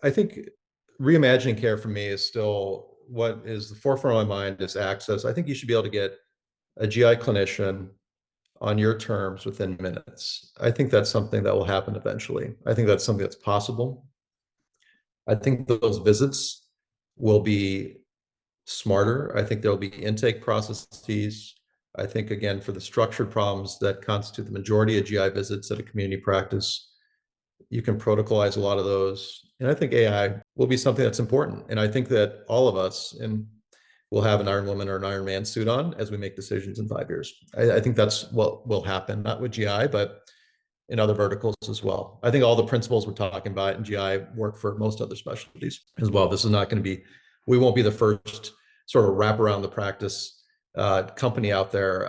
I think reimagining care for me is still what is the forefront of my mind is access. I think you should be able to get a GI clinician on your terms within minutes. I think that's something that will happen eventually. I think that's something that's possible. I think those visits will be smarter. I think there'll be intake processes. I think, again, for the structured problems that constitute the majority of GI visits at a community practice, you can protocolize a lot of those. And I think AI will be something that's important. And I think that all of us and will have an Iron Woman or an Iron Man suit on as we make decisions in 5 years. I think that's what will happen, not with GI, but in other verticals as well. I think all the principles we're talking about in GI work for most other specialties as well. This is not going to be, we won't be the first sort of wrap around the practice company out there.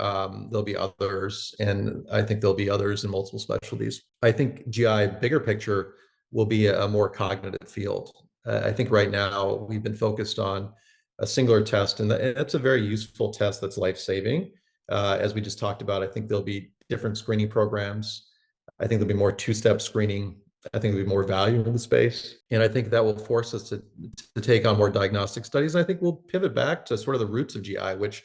There'll be others, and I think there'll be others in multiple specialties. I think GI, bigger picture, will be a more cognitive field. I think right now we've been focused on a singular test, and that's a very useful test that's life-saving. As we just talked about, I think there'll be different screening programs. I think there'll be more two-step screening. I think there'll be more value in the space. And I think that will force us to take on more diagnostic studies. I think we'll pivot back to sort of the roots of GI, which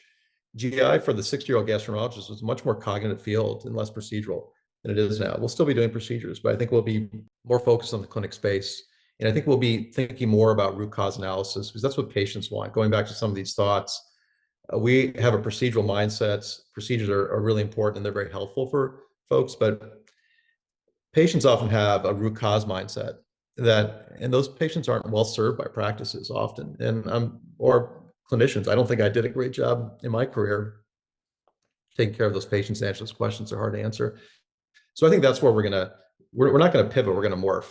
GI for the 60-year-old gastroenterologist was a much more cognitive field and less procedural than it is now. We'll still be doing procedures, but I think we'll be more focused on the clinic space. And I think we'll be thinking more about root cause analysis because that's what patients want. Going back to some of these thoughts, we have a procedural mindset. Procedures are really important and they're very helpful for folks, but patients often have a root cause mindset and those patients aren't well served by practices often. Or clinicians. I don't think I did a great job in my career taking care of those patients and answer those questions are hard to answer. So I think that's where we're not going to pivot. We're going to morph.